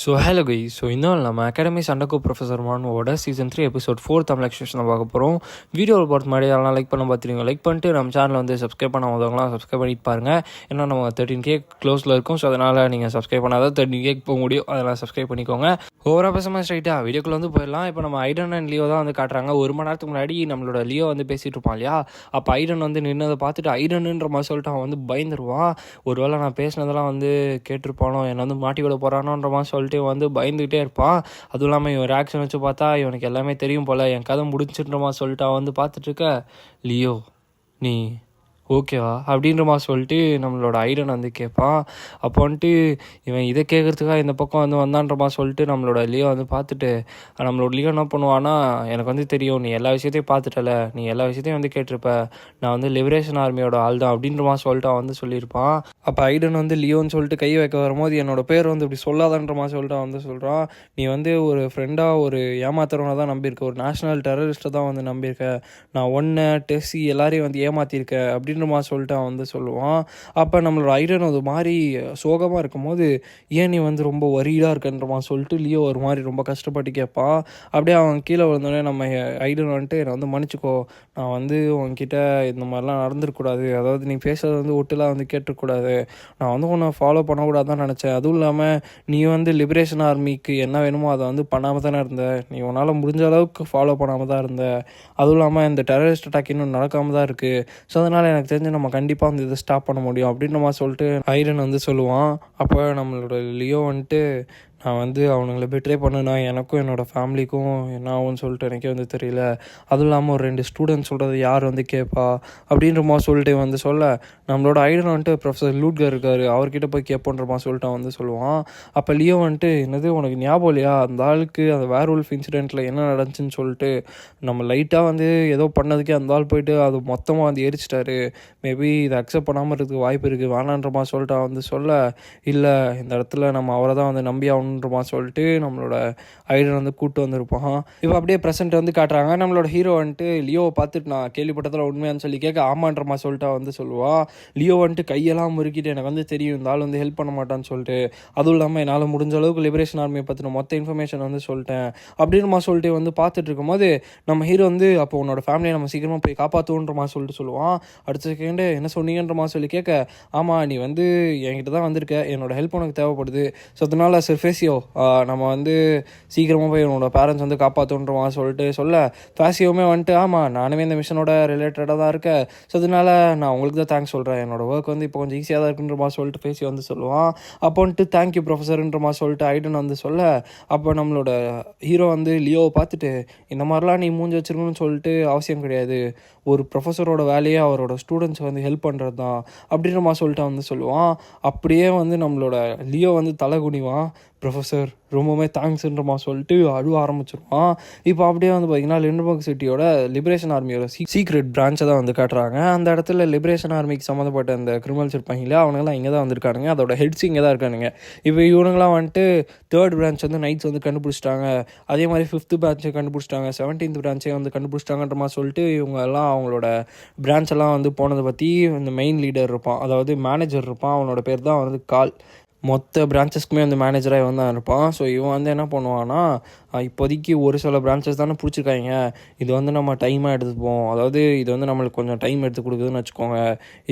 Hello guys. இன்னும் நம்ம academy சண்டக்கோ ப்ரொஃபஸர் மானோட சீசன் 3 எபிசோட் 4 தமிழ் எக்ஸ்பிரஷனை பார்க்க போகிறோம். வீடியோவில் பார்த்து முன்னாடி அதெல்லாம் லைக் பண்ண பார்த்துருங்க. லைக் பண்ணிட்டு நம்ம சேனலை வந்து சப்ஸ்கிரைப் பண்ணாதவங்களாம் சப்ஸ்கிரைப் பண்ணிட்டு பாருங்கள். ஏன்னா நம்ம 13K க்ளோஸில் இருக்கும். ஸோ அதனால் நீங்கள் சப்ஸ்கிரைப் பண்ணாதான் 13K போக முடியும். அதெல்லாம் சப்ஸ்கிரைப் பண்ணிக்கோங்க. ஓவராக பேசாமல் ஸ்ட்ரைட்டாக வீடியோக்குள்ளே வந்து போயிடலாம். இப்போ நம்ம ஐடன் அண்ட் லியோ தான் வந்து காட்டுறாங்க. ஒரு மணி நேரத்துக்கு முன்னாடி நம்மளோட லியோ வந்து பேசிகிட்டு இருப்பான் இல்லையா? அப்போ ஐடன் வந்து நின்னதை பார்த்துட்டு ஐடனுன்ற மாதிரி சொல்லிட்டு அவன் வந்து பயந்துருவான். ஒருவேளை நான் பேசினதெல்லாம் வந்து கேட்டிருப்பானோ, என்னை வந்து மாட்டி விட போகிறானோன்ற மாதிரி சொல்லிட்டு வந்து பயந்துக்கிட்டே இருப்பான். அதுவும் இல்லாமல் இவன் ரியாக்ஷன் வச்சு பார்த்தா இவனுக்கு எல்லாமே தெரியும் போல், என் கதை முடிச்சுன்ற மாதிரி சொல்லிட்டு அவன் வந்து பார்த்துட்ருக்க, லியோ நீ ஓகேவா அப்படின்ற மாதிரி சொல்லிட்டு நம்மளோட ஐடன் வந்து கேட்பான். அப்போ வந்துட்டு இவன் இதை கேட்குறதுக்காக இந்த பக்கம் வந்து வந்தான்ற மாதிரி சொல்லிட்டு நம்மளோட லியோ வந்து பார்த்துட்டு, நம்மளோட லியோ என்ன பண்ணுவான்னா, எனக்கு வந்து தெரியும் நீ எல்லா விஷயத்தையும் பார்த்துட்டல, நீ எல்லா விஷயத்தையும் வந்து கேட்டிருப்ப, நான் வந்து லிபரேஷன் ஆர்மியோட ஆள் தான் அப்படின்ற மாதிரி சொல்லிட்டு அவன் வந்து சொல்லியிருப்பான். அப்போ ஐடன் வந்து லியோன்னு சொல்லிட்டு கை வைக்க வரும்போது, என்னோட பேர் வந்து இப்படி சொல்லாதன்ற மாதிரி சொல்லிட்டு அவன் வந்து சொல்கிறான், நீ வந்து ஒரு ஃப்ரெண்டாக ஒரு ஏமாத்துறவனை தான் நம்பியிருக்க, ஒரு நேஷனல் டெரரிஸ்ட்டை தான் வந்து நம்பியிருக்க, நான் ஒன்று டெஸ்ஸி எல்லாரையும் வந்து ஏமாற்றிருக்கேன் அப்படின்னு மாதிரி சொல்லிட்டு அவன் வந்து சொல்லுவான். அப்போ நம்மளோட ஐடன் ஒரு மாதிரி சோகமாக இருக்கும் போது, ஏன் நீ வந்து ரொம்ப வரீடாக இருக்கன்ற மாதிரி சொல்லிட்டு லியோ ஒரு மாதிரி ரொம்ப கஷ்டப்பட்டு கேட்பான். அப்படியே அவன் கீழே விழுந்தோடனே நம்ம ஐடன் வந்துட்டு, என்னை வந்து மன்னிச்சிக்கோ, நான் வந்து உன்கிட்ட இந்த மாதிரிலாம் நடந்துருக்கூடாது, அதாவது நீ பேசுறது வந்து ஒட்டுலாம் வந்து கேட்டுக்கூடாது, நான் வந்து உன்னை ஃபாலோ பண்ணக்கூடாதுன்னு நினச்சேன், அதுவும் இல்லாமல் நீ வந்து லிபரேஷன் ஆர்மிக்கு என்ன வேணுமோ அதை வந்து பண்ணாமல் தானே இருந்த, நீ உன்னால் முடிஞ்ச அளவுக்கு ஃபாலோ பண்ணாமல் தான் இருந்த, அதுவும் இல்லாமல் இந்த டெரரிஸ்ட் அட்டாக் இன்னும் நடக்காமல் தான் இருக்குது, ஸோ அதனால் எனக்கு தெரிஞ்சு நம்ம கண்டிப்பாக வந்து இதை ஸ்டாப் பண்ண முடியும் அப்படின்ற மாதிரி சொல்லிட்டு ஐடன் வந்து சொல்லுவான். அப்போ நம்மளோட லியோ வந்துட்டு, நான் வந்து அவனுங்களை பெட்ரே பண்ணுனா எனக்கும் என்னோடய ஃபேமிலிக்கும் என்ன ஆகும்னு சொல்லிட்டு எனக்கே வந்து தெரியல, அதுவும் இல்லாமல் ஒரு 2 ஸ்டூடெண்ட்ஸ் சொல்கிறது யார் வந்து கேட்பா அப்படின்ற மாதிரி சொல்லிட்டு வந்து சொல்ல, நம்மளோட ஐடன் வந்துட்டு ப்ரொஃபஸர் லூட்கர் இருக்கார், அவர்கிட்ட போய் கேட்போன்ற மாதிரி சொல்லிட்டு அவன் வந்து சொல்லுவான். அப்போ லியோ வந்துட்டு, என்னது உனக்கு ஞாபகம் இல்லையா அந்த ஆளுக்கு அந்த வேர்வுல்ஃப் இன்சிடெண்ட்டில் என்ன நடந்துச்சுன்னு சொல்லிட்டு, நம்ம லைட்டாக வந்து ஏதோ பண்ணதுக்கே அந்த ஆள் போயிட்டு அது மொத்தமாக வந்து எரிச்சிட்டாரு, மேபி இதை அக்செப்ட் பண்ணாமல் இருக்கிறதுக்கு வாய்ப்பு இருக்குது வேணான்ற மாதிரி சொல்லிட்டு அவன் வந்து சொல்ல, இல்லை இந்த இடத்துல நம்ம அவரை தான் வந்து நம்பி ஆகணுன்ற மாதிரி சொல்லிட்டு நம்மளோட ஐடன் வந்து கூப்பிட்டு வந்திருப்பான். இப்போ அப்படியே ப்ரெசென்ட் வந்து காட்டுறாங்க. நம்மளோட ஹீரோ வந்துட்டு லியோவை பார்த்துட்டு, நான் கேள்விப்பட்டதில் உண்மையானு சொல்லி கேட்க, ஆமான்ற மாதிரி சொல்லிட்டு வந்து சொல்லுவாள். லியோ வந்துட்டு கையெல்லாம் முறுக்கிட்டு, எனக்கு வந்து தெரியும் இந்த ஆள் வந்து ஹெல்ப் பண்ண மாட்டான்னு சொல்லிட்டு, அதுவும் இல்லாமல் என்னால் முடிஞ்ச அளவுக்கு லிபரேஷன் ஆர்மியை பற்றின மொத்த இன்ஃபர்மேஷன் வந்து சொல்லிட்டேன் அப்படின்னு மாதிரி சொல்லிட்டு வந்து பார்த்துட்டு இருக்கும்போது, நம்ம ஹீரோ வந்து, அப்போ உன்னோட ஃபேமிலியை நம்ம சீக்கிரமாக போய் காப்பாற்றுன்ற மாதிரி சொல்லிட்டு சொல்லுவான். அடுத்த செகண்டு என்ன சொன்னீங்கன்ற மாதிரி சொல்லி கேட்க, ஆமாம் நீ வந்து என்கிட்ட தான் வந்திருக்க, என்னோட ஹெல்ப் உனக்கு தேவைப்படுது, ஸோ அதனால் சர்ஃபேசியோ நம்ம வந்து சீக்கிரமாக போய் என்னோட பேரண்ட்ஸ் வந்து காப்பாற்றுன்ற மாதிரி சொல்லிட்டு சொல்ல, ஃபேசியோவுமே வந்துட்டு, ஆமாம் நானுமே இந்த மிஷனோட ரிலேட்டடாக தான் இருக்கேன், ஸோ அதனால் நான் உங்களுக்கு தான் தேங்க்ஸ் சொல்கிறேன், என்னோட ஒர்க் வந்து இப்போ கொஞ்சம் ஈஸியாக தான் இருக்குன்ற மாதிரி சொல்லிட்டு ஃபேசியோ வந்து சொல்லுவான். அப்போ வந்துட்டு தேங்க்யூ ப்ரொஃபஸர்ன்ற மாதிரி சொல்லிட்டு ஐடன் வந்து சொல்ல, அப்போ நம்மளோட ஹீரோ வந்து லியோவை பார்த்துட்டு, இந்த மாதிரிலாம் நீ மூஞ்சி வச்சிருக்கணும்னு சொல்லிட்டு அவசியம் கிடையாது, ஒரு ப்ரொஃபஸரோட வேலையே அவரோட ஸ்டூடெண்ட்ஸ் வந்து ஹெல்ப் பண்ணுறது தான் அப்படின்ற மாதிரி சொல்லிட்டு வந்து சொல்லுவான். அப்படியே வந்து நம்மளோட லியோ வந்து தலை குனிவான். ப்ரொஃபஸர் ரொம்பவுமே தேங்க்ஸ்ன்ற மாதிரி சொல்லிட்டு அழுவ ஆரம்பிச்சிருவான். இப்போ அப்படியே வந்து பார்த்திங்கன்னா லிண்டன்பர்க் சிட்டியோட லிபரேஷன் ஆர்மியோட சீக்ரெட் பிரான்ச்சை தான் வந்து காட்டுறாங்க. அந்த இடத்துல லிபரேஷன் ஆர்மிக்கு சம்மந்தப்பட்ட அந்த கிரிமினல்ஸ் இருப்பாங்களா, அவங்களாம் இங்கே தான் வந்திருக்கானுங்க, அதோட ஹெட்ஸ் இங்கே தான் இருக்கானுங்க. இப்போ இவனுங்களாம் வந்துட்டு 3rd பிரான்ச் வந்து நைட்ஸ் வந்து கண்டுபிடிச்சிட்டாங்க, அதே மாதிரி 5th பிரான்ச்சை கண்டுபிடிச்சிட்டாங்க, 17th பிரான்ச்சை வந்து கண்டுபிடிச்சிட்டாங்கன்ற மாதிரி சொல்லிட்டு இவங்க எல்லாம் அவங்களோட பிரான்ச் எல்லாம் வந்து போனதை பற்றி இந்த மெயின் லீடர் இருப்பான், அதாவது மேனேஜர் இருப்பான், அவனோட பேர் தான் வந்து கால், மொத்த பிரான்ச்சஸ்க்குமே வந்து மேனேஜராக இவன் தான் இருப்பான். ஸோ இவன் வந்து என்ன பண்ணுவான்னா, இப்போதைக்கு ஒரு சில பிரான்ச்சஸ் தானே பிடிச்சிருக்காங்க, இது வந்து நம்ம டைமாக எடுத்துப்போம், அதாவது இது வந்து நம்மளுக்கு கொஞ்சம் டைம் எடுத்து கொடுக்குதுன்னு வச்சுக்கோங்க,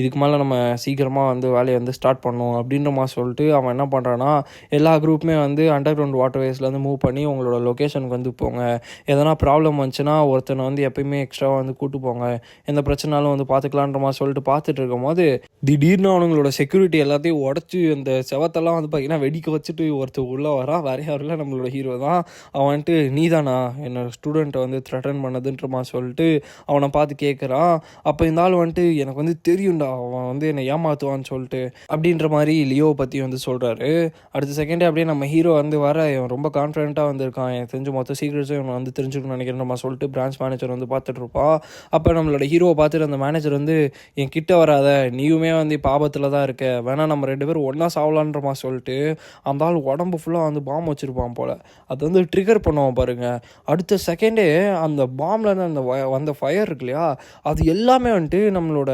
இதுக்கு மேலே நம்ம சீக்கிரமாக வந்து வேலையை வந்து ஸ்டார்ட் பண்ணணும் அப்படின்ற மாதிரி சொல்லிட்டு அவன் என்ன பண்ணுறான்னா, எல்லா குரூப்புமே வந்து அண்டர் கிரவுண்ட் வாட்டர்வேஸ்லேருந்து மூவ் பண்ணி உங்களோட லொக்கேஷனுக்கு வந்து போங்க, எதனா ப்ராப்ளம் வந்துச்சுன்னா ஒருத்தனை வந்து எப்பயுமே எக்ஸ்ட்ராவாக வந்து கூட்டு போங்க, எந்த பிரச்சனாலும் வந்து பார்த்துக்கலான்ற மாதிரி சொல்லிட்டு பார்த்துட்டு இருக்கும் போது, திடீர்னு அவனுங்களோட செக்யூரிட்டி எல்லாத்தையும் உடச்சி அந்த செவத்தெல்லாம் வந்து பார்த்திங்கன்னா வெடிக்க வச்சுட்டு ஒருத்தர் உள்ளே வரான். வேறு யாரும் இல்லை, நம்மளோட ஹீரோ தான். அவன் வந்துட்டு, நீ தானா என்னோடய ஸ்டூடெண்ட்டை வந்து த்ரெட்டன் பண்ணதுன்ற மாதிரி சொல்லிட்டு அவனை பார்த்து கேட்குறான். அப்போ இந்த ஆள் வந்துட்டு, எனக்கு வந்து தெரியும்டா அவன் வந்து என்னை ஏமாற்றுவான்னு சொல்லிட்டு அப்படின்ற மாதிரி லியோவை பற்றி வந்து சொல்கிறாரு. அடுத்த செகண்டே அப்படியே நம்ம ஹீரோ வந்து இவன் ரொம்ப கான்ஃபிடென்ட்டாக வந்திருக்கான், எனக்கு தெரிஞ்ச மொத்த சீக்ரெட்ஸும் இவன் வந்து தெரிஞ்சுக்கணும்னு நினைக்கிறேன் மாதிரி சொல்லிட்டு பிரான்ச் மேனேஜர் வந்து பார்த்துட்டு இருப்பான். அப்போ நம்மளோட ஹீரோவை பார்த்துட்டு அந்த மேனேஜர் வந்து, என் கிட்ட வராத, நீயுமே வந்து இப்போ ஆபத்தில் தான் இருக்க, வேணா நம்ம 2 பேரும் ஒன்றா சாவலான்ற பண்ணுறமா சொல்லிட்டு அந்த ஆள் உடம்பு ஃபுல்லாக வந்து பாம் வச்சுருப்பான் போல். அது வந்து ட்ரிகர் பண்ணுவான் பாருங்கள். அடுத்த செகண்டே அந்த பாம்லேருந்து அந்த வந்த ஃபயர் இருக்கு இல்லையா, அது எல்லாமே வந்துட்டு நம்மளோட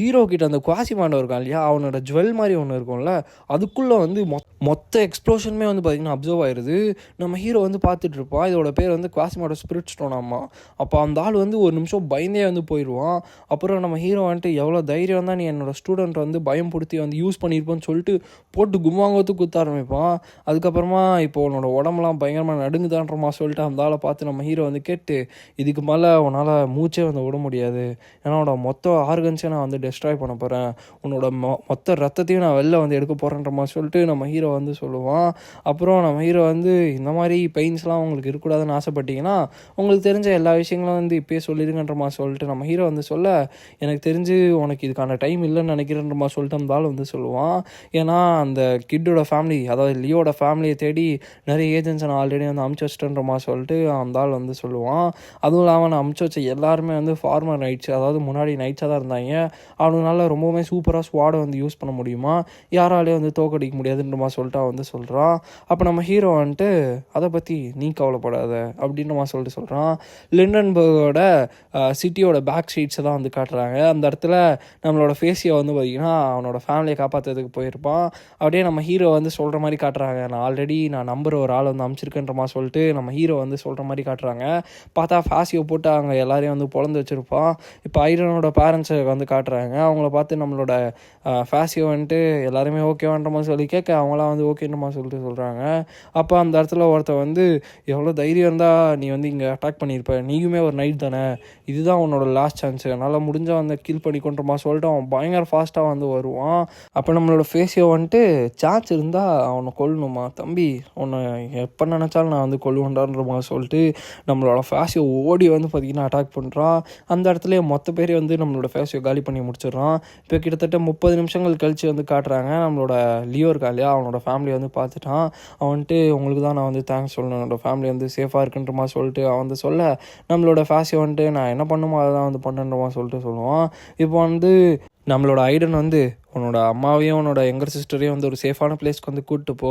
ஹீரோ கிட்ட அந்த குவாசிமாண்டோ இருக்கான் இல்லையா, அவனோட ஜுவல் மாதிரி ஒன்று இருக்கும்ல, அதுக்குள்ளே வந்து மொத்த எக்ஸ்ப்ளோஷனுமே வந்து பார்த்திங்கன்னா அப்சர்வ் ஆயிடுது. நம்ம ஹீரோ வந்து பார்த்துட்டு இருப்பான். இதோட பேர் வந்து குவாசிமாண்டோ ஸ்பிரிட் ஸ்டோன் ஆமாம். அப்போ அந்த ஆள் வந்து ஒரு நிமிஷம் பயந்தே வந்து போயிடுவான். அப்புறம் நம்ம ஹீரோ வந்துட்டு எவ்வளோ தைரியம் தான் நீ என்னோடய ஸ்டூடெண்ட் வந்து பயம் பிடித்தி வந்து யூஸ் பண்ணியிருப்போன்னு சொல்லிட்டு போட்டு கும்மாங்கத்து குத்த ஆரம்பிப்பான். அதுக்கப்புறமா இப்போ உன்னோட உடம்புலாம் பயங்கரமாக நடுங்குதான்றமா சொல்லிட்டு அந்த ஆளை பார்த்து நம்ம ஹீரோ வந்து கேட்டு, இதுக்கு மேலே உன்னால் மூச்சே வந்து விட முடியாது, ஏன்னா உன்னோட மொத்த ஆர்கன்ஸையும் நான் வந்து டெஸ்ட்ராய் பண்ண போகிறேன், உன்னோட மொத்த ரத்தத்தையும் நான் வெளில வந்து எடுக்க போகிறேன்ற மாதிரி சொல்லிட்டு நம்ம ஹீரோ வந்து சொல்லுவான். அப்புறம் நம்ம ஹீரோ வந்து இந்த மாதிரி பெயின்ஸ்லாம் உங்களுக்கு இருக்கக்கூடாதுன்னு ஆசைப்பட்டீங்கன்னா உங்களுக்கு தெரிஞ்ச எல்லா விஷயங்களும் வந்து இப்போயே சொல்லிடுங்கன்ற மாதிரி சொல்லிட்டு நம்ம ஹீரோ வந்து சொல்ல, எனக்கு தெரிஞ்சு உனக்கு இதுக்கான டைம் இல்லைன்னு நினைக்கிறேன்ற மாதிரி சொல்லிட்டு அந்த ஆள் வந்து சொல்லுவான். ஏன்னா அந்த கிட்டோட ஃபேமிலி, அதாவது லியோட ஃபேமிலியை தேடி நிறைய ஏஜென்ட்ஸை நான் ஆல்ரெடி வந்து அமுச்சு வச்சிட்டேன்ற மாதிரி சொல்லிட்டு அந்த ஆள் வந்து சொல்லுவான். அதுவும் இல்லாமல் நான் அமுச்சு வச்ச எல்லாருமே வந்து ஃபார்மர் நைட்ஸ், அதாவது முன்னாடி நைட்ஸாக தான் இருந்தாங்க. அவனுங்களால ரொம்பவுமே சூப்பராக ஸ்வாடை வந்து யூஸ் பண்ண முடியுமா, யாராலே வந்து தோக்கடிக்க முடியாதுன்ற மாதிரி சொல்லிட்டு அவன் வந்து சொல்கிறான். அப்போ நம்ம ஹீரோ வந்துட்டு அதை பற்றி நீ கவலைப்படாத அப்படின்ற மாதிரி சொல்லிட்டு சொல்கிறான். லிண்டன்பர்கோட சிட்டியோட பேக் ஸ்ட்ரீட்ஸை தான் வந்து காட்டுறாங்க. அந்த இடத்துல நம்மளோட ஃபேஸியை வந்து பார்த்திங்கன்னா அவனோட ஃபேமிலியை காப்பாற்றுறதுக்கு போயிருப்பான். அப்படியே நம்ம ஹீரோ வந்து சொல்கிற மாதிரி காட்டுறாங்க. நான் நம்புகிற ஒரு ஆள் வந்து அமுச்சிருக்கேன்ற மாதிரி சொல்லிட்டு நம்ம ஹீரோ வந்து சொல்கிற மாதிரி காட்டுறாங்க. பார்த்தா ஃபேஸியோ போட்டு அவங்க எல்லாரையும் வந்து பொழந்து வச்சுருப்பான். இப்போ ஐரனோட பேரண்ட்ஸை வந்து காட்டுறாங்க. அவங்கள பார்த்து நம்மளோட ஃபேஸியோ வந்துட்டு எல்லாருமே ஓகேவான்ற மாதிரி சொல்லி கேட்க அவங்களாம் வந்து ஓகேன்ற மாதிரி சொல்லிட்டு சொல்கிறாங்க. அப்போ அந்த இடத்துல ஒருத்தர் வந்து, எவ்வளோ தைரியம் இருந்தால் நீ வந்து இங்கே அட்டாக் பண்ணியிருப்ப, நீயுமே ஒரு நைட் தானே, இதுதான் உன்னோட லாஸ்ட் சான்ஸு, என்னால் முடிஞ்சால் வந்து கில் பண்ணிக்கொன்ற மாதிரி சொல்லிட்டு அவன் பயங்கர ஃபாஸ்ட்டாக வந்து வருவான். அப்போ நம்மளோட ஃபேஸியோ வந்துட்டு, சான்ஸ் இருந்தால் அவனை கொல்லணுமா தம்பி, உன்னை எப்போ நினச்சாலும் நான் வந்து கொல்லுவேன்டான்ற மாதிரி சொல்லிட்டு நம்மளோட ஃபேஸியோ ஓடி வந்து பார்த்திங்கன்னா அட்டாக் பண்ணுறான். அந்த இடத்துல மொத்த பேரே வந்து நம்மளோட ஃபேஸியோ காலி பண்ணி முடிச்சிடுறான். இப்போ கிட்டத்தட்ட 30 நிமிஷங்கள் கழித்து வந்து காட்டுறாங்க. நம்மளோட லியோ இருக்கா இல்லையா, அவனோட ஃபேமிலி வந்து பார்த்துட்டான். அவன்ட்டு உங்களுக்கு தான் நான் வந்து தேங்க்ஸ் சொல்லணும், என்னோடய ஃபேமிலி வந்து சேஃபாக இருக்குன்ற மாதிரி சொல்லிட்டு அவன் வந்து சொல்ல, நம்மளோட ஃபேஸியோ வந்துட்டு நான் என்ன பண்ணுமோ அதை தான் வந்து பண்ணுன்ற மாதிரி சொல்லிட்டு சொல்லுவான். இப்போ வந்து நம்மளோட ஐடன் வந்து, உன்னோட அம்மாவையும் உன்னோட யங்கர் சிஸ்டரையும் வந்து ஒரு சேஃபான பிளேஸ்க்கு வந்து கூப்பிட்டு போ,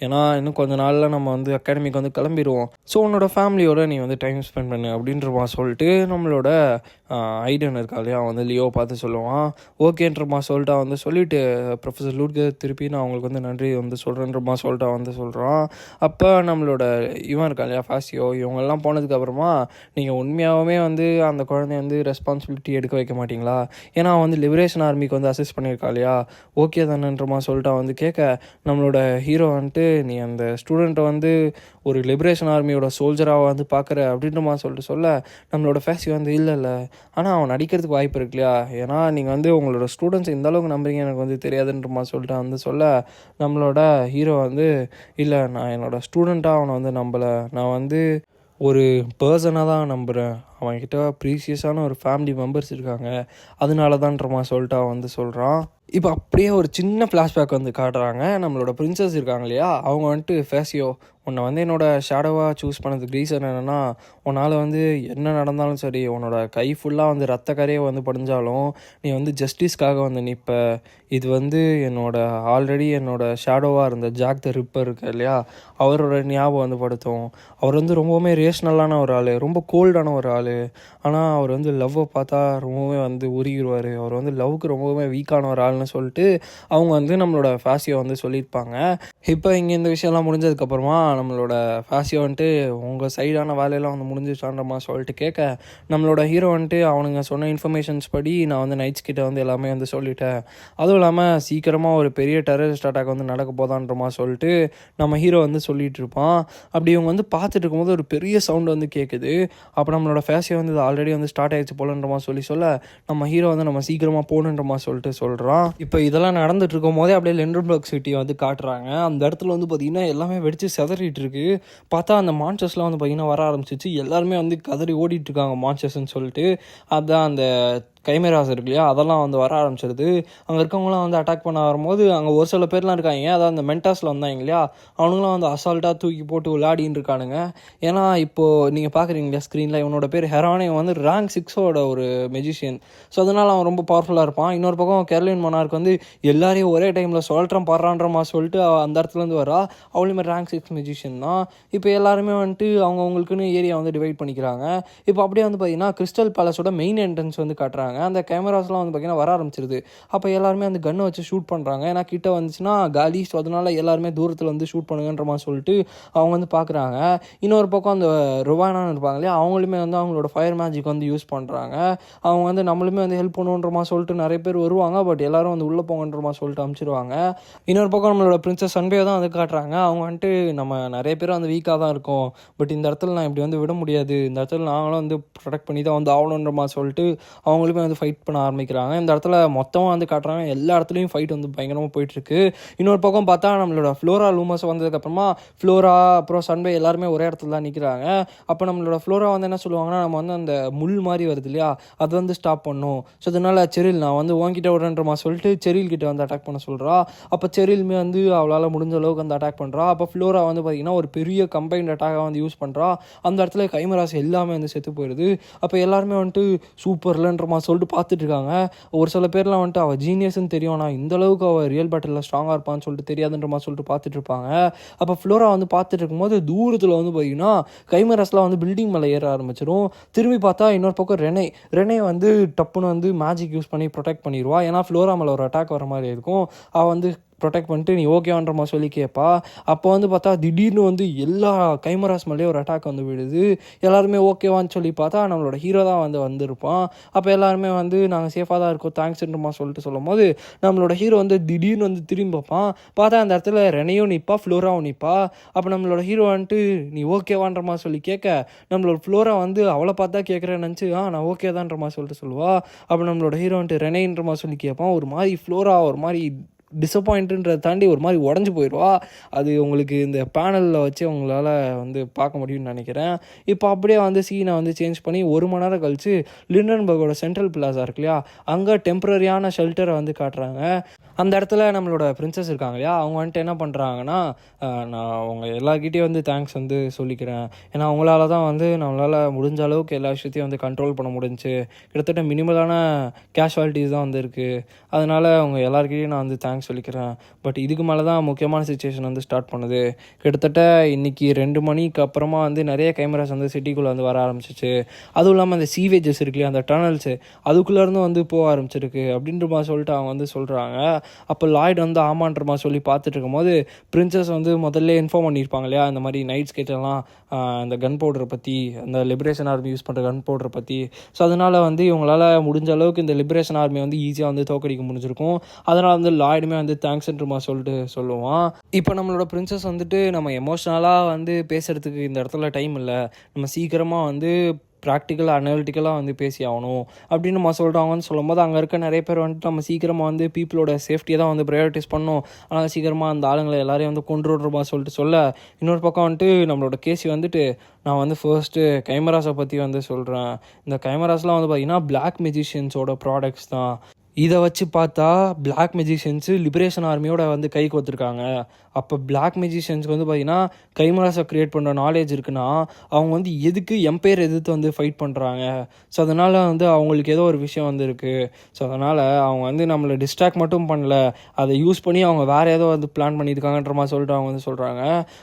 ஏன்னா இன்னும் கொஞ்சம் நாளில் நம்ம வந்து அகாடமிக்கு வந்து கிளம்பிடுவோம், ஸோ உன்னோட ஃபேமிலியோட நீ வந்து டைம் ஸ்பெண்ட் பண்ணு அப்படின்ற மாதிரி சொல்லிட்டு நம்மளோட ஐடன் இருக்கா இல்லையா, அவன் வந்து லியோ பார்த்து சொல்லுவான். ஓகேன்ற மாதிரி சொல்லிட்டு அவன் வந்து சொல்லிவிட்டு ப்ரொஃபஸர் லூட்க்கு திருப்பி நான் அவங்களுக்கு வந்து நன்றி வந்து சொல்கிறேன்ற மாதிரி சொல்லிட்டு அவன் வந்து சொல்கிறான். அப்போ நம்மளோட இவன் இருக்கா இல்லையா ஃபேஸியோ, இவங்கெல்லாம் போனதுக்கப்புறமா நீங்கள் உண்மையாகவே வந்து அந்த குழந்தைய வந்து ரெஸ்பான்சிபிலிட்டி எடுக்க வைக்க மாட்டிங்களா, ஏன்னா அவன் வந்து லிபரேஷன் ஆர்மிக்கு வந்து அசிஸ்ட் பண்ணியிருக்கா இல்லையா, ஓகே தானேன்றமா சொல்லிட்டு அவன் வந்து கேட்க, நம்மளோட ஹீரோ வந்துட்டு நீ அந்த ஸ்டூடெண்ட்டை வந்து ஒரு லிபரேஷன் ஆர்மியோட சோல்ஜராக வந்து பார்க்குற அப்படின்ற மாதிரி சொல்லிட்டு சொல்ல, நம்மளோட ஃபேஸி வந்து இல்லை ஆனால் அவன் நடிக்கிறதுக்கு வாய்ப்பு இருக்கு இல்லையா, ஏன்னா நீங்கள் வந்து உங்களோட ஸ்டூடெண்ட்ஸ் எந்த அளவுக்கு நம்புறீங்க எனக்கு வந்து தெரியாதுன்ற மாதிரி சொல்லிட்டு வந்து சொல்ல, நம்மளோட ஹீரோ வந்து இல்லை நான் என்னோடய ஸ்டூடெண்ட்டாக அவனை வந்து நம்பலை, நான் வந்து ஒரு பர்சனாக தான் நம்புகிறேன், அவன்கிட்ட ப்ரீசியஸான ஒரு ஃபேமிலி மெம்பர்ஸ் இருக்காங்க, அதனால தான்ற மாதிரி சொல்லிட்டு அவன் வந்து சொல்கிறான். இப்போ அப்படியே ஒரு சின்ன ஃப்ளாஷ்பேக் வந்து காட்டுறாங்க. நம்மளோட பிரின்சஸ் இருக்காங்க இல்லையா, அவங்க வந்துட்டு ஃபேஸியோ உன்னை வந்து என்னோடய ஷேடோவாக சூஸ் பண்ணதுக்கு ரீசன் என்னென்னா, உன்னால் வந்து என்ன நடந்தாலும் சரி, உன்னோட கை ஃபுல்லாக வந்து ரத்த கரையை வந்து படிஞ்சாலும் நீ வந்து ஜஸ்டிஸ்க்காக வந்து நிற்ப, இது வந்து ஆல்ரெடி என்னோடய ஷேடோவாக இருந்த ஜாக் த ரிப்பர் இருக்கு இல்லையா, அவரோட ஞாபகம் வந்து படுத்தும். அவர் வந்து ரொம்பவுமே ரேஷ்னலான ஒரு ஆள், ரொம்ப கோல்டான ஒரு ஆள், ஆனால் அவர் வந்து லவ்வை பார்த்தா ரொம்பவே வந்து உருகிடுவார், அவர் வந்து லவ்வுக்கு ரொம்பவுமே வீக்கான ஒரு ஆள்னு சொல்லிட்டு அவங்க வந்து நம்மளோட ஃபேஸியோ வந்து சொல்லியிருப்பாங்க. இப்போ இங்கே இந்த விஷயம்லாம் முடிஞ்சதுக்கப்புறமா நம்மளோட ஃபேஸியோ வந்துட்டு உங்கள் சைடான வேலையெல்லாம் வந்து முடிஞ்சிச்சான்ற மாதிரி சொல்லிட்டு கேட்க, நம்மளோட ஹீரோ வந்துட்டு அவனுங்க சொன்ன இன்ஃபர்மேஷன்ஸ் படி நான் வந்து நைட்ஸ் கிட்ட வந்து எல்லாமே வந்து சொல்லிட்டேன், அதுவும் இல்லாமல் சீக்கிரமாக ஒரு பெரிய டெரரிஸ்ட் அட்டாக் வந்து நடக்க போதான்ற மாதிரி சொல்லிட்டு நம்ம ஹீரோ வந்து சொல்லிகிட்டு இருப்பான். அப்படி இவங்க வந்து பார்த்துட்டு இருக்கும்போது ஒரு பெரிய சவுண்டு வந்து கேட்குது. அப்போ நம்மளோட ஃபேஸியோ வந்து ஆல்ரெடி வந்து ஸ்டார்ட் ஆகிடுச்சு போலன்ற மாதிரி சொல்ல நம்ம ஹீரோ வந்து நம்ம சீக்கிரமாக போகணுன்ற மாதிரி சொல்லிட்டு சொல்கிறான். இப்போ இதெல்லாம் நடந்துட்டு இருக்கும் போதே அப்படியே லிண்டன்பர்க் சிட்டியை வந்து காட்டுறாங்க. அந்த இடத்துல வந்து பார்த்திங்கன்னா எல்லாமே வெடிச்சு செதறிட்டு இருக்கு. பார்த்தா அந்த மான்ஸ்டர்ஸ்லாம் வந்து பார்த்திங்கன்னா வர ஆரம்பிச்சிச்சு. எல்லாருமே வந்து கதறி ஓடிட்டுருக்காங்க மான்ஸ்டர்ஸ்ன்னு சொல்லிட்டு. அதுதான் அந்த கைமேராஸ் இருக்கு இல்லையா, அதெல்லாம் வந்து வர ஆரம்பிச்சிருது. அங்கே இருக்கவங்களாம் வந்து அட்டாக் பண்ண வரும்போது அங்கே ஒரு சில பேர்லாம் இருக்காங்க, அதாவது அந்த மென்டாஸில் வந்தாங்க இல்லையா, அவனுங்களாம் வந்து அசால்ட்டாக தூக்கி போட்டு விளையாடின்னு இருக்கானுங்க. ஏன்னா இப்போது நீங்கள் பார்க்குறீங்க இல்லையா ஸ்க்ரீனில், இவனோட பேர் ஹெரானே வந்து ரேங்க் 6ஓட ஒரு மெஜிஷியன். ஸோ அதனால் அவன் ரொம்ப பவர்ஃபுல்லாக இருப்பான். இன்னொரு பக்கம் கெர்லின் மொனார்க் வந்து எல்லாரையும் ஒரே டைமில் சொல்கிறேன் பாடுறான்றமா சொல்லிட்டு அந்த இடத்துலேருந்து வரா. அவளுமே ரேங்க் 6 மெஜிஷியன் தான். இப்போ எல்லாருமே வந்துட்டு அவங்களுக்குன்னு ஏரியா வந்து டிவைட் பண்ணிக்கிறாங்க. இப்போ அப்படியே வந்து பார்த்தீங்கன்னா கிறிஸ்டல் பேலஸோட மெயின் என்ட்ரன்ஸ் வந்து காட்டுறாங்க. அந்த கேமராஸ்லாம் வந்து பார்த்தீங்கன்னா வர ஆரம்பிச்சிருது. அப்போ எல்லாருமே அந்த கன்னை வச்சு ஷூட் பண்ணுறாங்க. ஏன்னா கிட்ட வந்துச்சுன்னா காலி. ஸோ அதனால எல்லாருமே தூரத்தில் வந்து ஷூட் பண்ணுங்கன்ற மாதிரி சொல்லிட்டு அவங்க வந்து பார்க்குறாங்க. இன்னொரு பக்கம் அந்த ருவானான்னு இருப்பாங்க இல்லையா, அவங்களுமே வந்து அவங்களோட ஃபயர் மேஜிக் வந்து யூஸ் பண்ணுறாங்க. அவங்க வந்து நம்மளுமே வந்து ஹெல்ப் பண்ணுன்ற மாதிரி சொல்லிட்டு நிறைய பேர் வருவாங்க. பட் எல்லாரும் வந்து உள்ளே போங்கன்ற மாதிரி சொல்லிட்டு அனுப்பிச்சிடுவாங்க. இன்னொரு பக்கம் நம்மளோட பிரின்சஸ் சன்பே தான் வந்து காட்டுறாங்க. அவங்க வந்துட்டு நம்ம நிறைய பேர் வந்து வீக்காக தான் இருக்கோம், பட் இந்த இடத்துல நான் இப்படி வந்து விட முடியாது, இந்த இடத்துல நாங்களும் வந்து ப்ரொடெக்ட் பண்ணி தான் வந்து ஆகணுன்ற மாதிரி சொல்லிட்டு அவங்களுமே வந்து ஃபைட் பண்ண ஆரம்பிக்கிறாங்க. இந்த இடத்துல மொத்தமாக வந்து காட்டுறாங்க, எல்லா இடத்துலையும் ஃபைட் வந்து பயங்கரமாக போயிட்டுருக்கு. இன்னொரு பக்கம் பார்த்தா நம்மளோட ஃப்ளோரா லூமஸ் வந்ததுக்கப்புறமா ஃப்ளோரா அப்புறம் சன்பே எல்லாருமே ஒரே இடத்துல தான் நிற்கிறாங்க. அப்போ நம்மளோட ஃப்ளோரா வந்து என்ன சொல்லுவாங்கன்னா, நம்ம வந்து அந்த முள் மாதிரி வருது இல்லையா, அது வந்து ஸ்டாப் பண்ணும். ஸோ அதனால செரில் நான் வந்து உன்கிட்ட விடுறேன்ற மாதிரி சொல்லிட்டு செரில் கிட்ட வந்து அட்டாக் பண்ண சொல்கிறா. அப்போ செரிலுமே வந்து அவளால் முடிஞ்ச அளவுக்கு வந்து அட்டாக் பண்ணுறா. அப்போ ஃப்ளோரா வந்து பார்த்திங்கன்னா ஒரு பெரிய கம்பைன்ட் அட்டாக்காக வந்து யூஸ் பண்ணுறா. அந்த இடத்துல கைமராஸ் எல்லாமே வந்து செத்து போயிடுது. அப்போ எல்லாருமே வந்துட்டு சூப்பர்லன்ற மாதிரி சொல்லிட்டு பார்த்துட்டு இருக்காங்க. ஒரு சில பேர்லாம் வந்துட்டு அவள் ஜீனியஸ்ன்னு தெரியும், ஆனால் இந்தளவுக்கு அவள் ரியல் பேட்டிலில் ஸ்ட்ராங்காக இருப்பான்னு சொல்லிட்டு தெரியாதுன்ற மாதிரி சொல்லிட்டு பார்த்துட்டு இருப்பாங்க. அப்போ ஃப்ளோரா வந்து பார்த்துட்டு இருக்கும்போது தூரத்தில் வந்து பார்த்திங்கன்னா கைமராஸ்லாம் வந்து பில்டிங் மேலே ஏற ஆரம்பிச்சிடும். திரும்பி பார்த்தா இன்னொரு பக்கம் ரெனே வந்து டப்புன்னு வந்து மேஜிக் யூஸ் பண்ணி ப்ரொடெக்ட் பண்ணிடுவா. ஏன்னா ஃப்ளோரா மேலே ஒரு அட்டாக் வர மாதிரி இருக்கும். அவள் வந்து ப்ரொடெக்ட் பண்ணிட்டு நீ ஓகேவான்ற மாதிரி சொல்லி கேட்பா. அப்போ வந்து பார்த்தா திடீர்னு வந்து எல்லா கைமராஸ் மேலேயே ஒரு அட்டாக் வந்து விடுது. எல்லாருமே ஓகேவான்னு சொல்லி பார்த்தா நம்மளோட ஹீரோ தான் வந்து வந்திருப்பான். அப்போ எல்லாருமே வந்து நாங்கள் சேஃபாக தான் இருக்கோம் தேங்க்ஸ்ன்ற மாதிரி சொல்லிட்டு சொல்லும் போது நம்மளோட ஹீரோ வந்து திடீர்னு வந்து திரும்பி பார்ப்பான். பார்த்தா அந்த இடத்துல ரெனையும் நிற்பா, ஃப்ளோராவும் நிற்பா. அப்போ நம்மளோட ஹீரோ வந்துட்டு நீ ஓகேவான்ற மாதிரி சொல்லி கேட்க, நம்மளோட ஃப்ளோரா வந்து அவளை பார்த்தா கேட்குறேன்னு நினச்சி நான் ஓகே தான்ற மாதிரி சொல்லிட்டு சொல்லுவா. அப்போ நம்மளோட ஹீரோ வந்துட்டு ரெனைன்ற மாதிரி சொல்லி கேட்பான். ஒரு மாதிரி ஃப்ளோரா ஒரு மாதிரி டிசப்பாயிண்ட்டுன்றதை தாண்டி ஒரு மாதிரி உடஞ்சி போயிடுவா. அது உங்களுக்கு இந்த பேனலில் வச்சு உங்களால் வந்து பார்க்க முடியும்னு நினைக்கிறேன். இப்போ அப்படியே வந்து சீனை வந்து சேஞ்ச் பண்ணி 1 மணி நேரம் கழித்து லிண்டன்பர்கோட சென்ட்ரல் பிளாஸா இருக்கு இல்லையா, அங்கே டெம்பரரியான ஷெல்டரை வந்து காட்டுறாங்க. அந்த இடத்துல நம்மளோட பிரின்சஸ் இருக்காங்க இல்லையா, அவங்க வந்துட்டு என்ன பண்ணுறாங்கன்னா, நான் அவங்க எல்லாருக்கிட்டேயும் வந்து தேங்க்ஸ் வந்து சொல்லிக்கிறேன். ஏன்னா அவங்களால தான் வந்து நம்மளால் முடிஞ்ச அளவுக்கு எல்லா விஷயத்தையும் வந்து கண்ட்ரோல் பண்ண முடிஞ்சுச்சு. கிட்டத்தட்ட மினிமலான கேஷுவாலிட்டிஸ் தான் வந்து இருக்குது. அதனால் அவங்க எல்லாருக்கிட்டையும் நான் வந்து தேங்க்ஸ் சொல்லிக்கிறேன். பட் இதுக்கு மேலே தான் முக்கியமான சிச்சுவேஷன் வந்து ஸ்டார்ட் பண்ணுது. கிட்டத்தட்ட இன்றைக்கி 2 மணிக்கு அப்புறமா வந்து நிறைய கேமராஸ் வந்து சிட்டிக்குள்ளே வந்து வர ஆரம்பிச்சிச்சு. அதுவும் இல்லாமல் அந்த சீவேஜஸ் இருக்கு இல்லையா, அந்த டனல்ஸு அதுக்குள்ளேருந்து வந்து போக ஆரம்பிச்சிருக்கு அப்படின்ற மாதிரி சொல்லிட்டு அவங்க வந்து சொல்கிறாங்க. அப்போ லாய்டு வந்து ஆமான்ற மாதிரி சொல்லி பார்த்துட்டு இருக்கும்போது பிரின்சஸ் வந்து முதல்ல இன்ஃபார்ம் பண்ணியிருப்பாங்க இல்லையா, இந்த மாதிரி நைட் ஸ்கேட்டெல்லாம் அந்த கன் பவுடரை பற்றி, அந்த லிபரேஷன் ஆர்மி யூஸ் பண்ணுற கன் பவுடரை பற்றி. ஸோ அதனால் வந்து இவங்களால் முடிஞ்ச அளவுக்கு இந்த லிபரேஷன் ஆர்மி வந்து ஈஸியாக வந்து தோக்கடிக்க முடிஞ்சிருக்கும். அதனால் வந்து லாய்டுமே வந்து தேங்க்ஸ்ன்ற மாதிரி சொல்லிட்டு சொல்லுவான். இப்போ நம்மளோட பிரின்சஸ் வந்துட்டு நம்ம எமோஷ்னலாக வந்து பேசுகிறதுக்கு இந்த இடத்துல டைம் இல்லை, நம்ம சீக்கிரமாக வந்து ப்ராக்டிக்கலாக அனாலிட்டிக்கலாக வந்து பேசி ஆகணும் அப்படின்னு நம்ம சொல்கிறாங்கன்னு சொல்லும்போது அங்கே இருக்க நிறைய பேர் வந்துட்டு நம்ம சீக்கிரமாக வந்து பீப்புளோட சேஃப்டியை தான் வந்து ப்ரையாரிட்டிஸ் பண்ணணும், ஆனால் சீக்கிரமாக அந்த ஆளுங்களை எல்லாரையும் வந்து கொண்டு விடுறமா சொல்லிட்டு சொல்ல, இன்னொரு பக்கம் வந்துட்டு நம்மளோட கேசி வந்துட்டு நான் வந்து ஃபர்ஸ்ட்டு கைமராஸை பற்றி வந்து சொல்கிறேன். இந்த கைமராஸ்லாம் வந்து பார்த்திங்கன்னா பிளாக் மெஜிஷியன்ஸோட ப்ராடக்ட்ஸ் தான். இதை வச்சு பார்த்தா பிளாக் மெஜிஷியன்ஸு லிபரேஷன் ஆர்மியோட வந்து கை கோத்துருக்காங்க. அப்போ பிளாக் மெஜிஷியன்ஸ்க்கு வந்து பார்த்திங்கன்னா கைமராஸை க்ரியேட் பண்ணுற நாலேஜ் இருக்குன்னா அவங்க வந்து எதுக்கு எம்பையர் எதிர்த்து வந்து ஃபைட் பண்ணுறாங்க. ஸோ அதனால் வந்து அவங்களுக்கு ஏதோ ஒரு விஷயம் வந்து இருக்குது. ஸோ அதனால் அவங்க வந்து நம்மளை டிஸ்ட்ராக்ட் மட்டும் பண்ணல, அதை யூஸ் பண்ணி அவங்க வேறு ஏதோ வந்து பிளான் பண்ணியிருக்காங்கன்ற மாதிரி சொல்லிட்டு அவங்க வந்து சொல்கிறாங்க.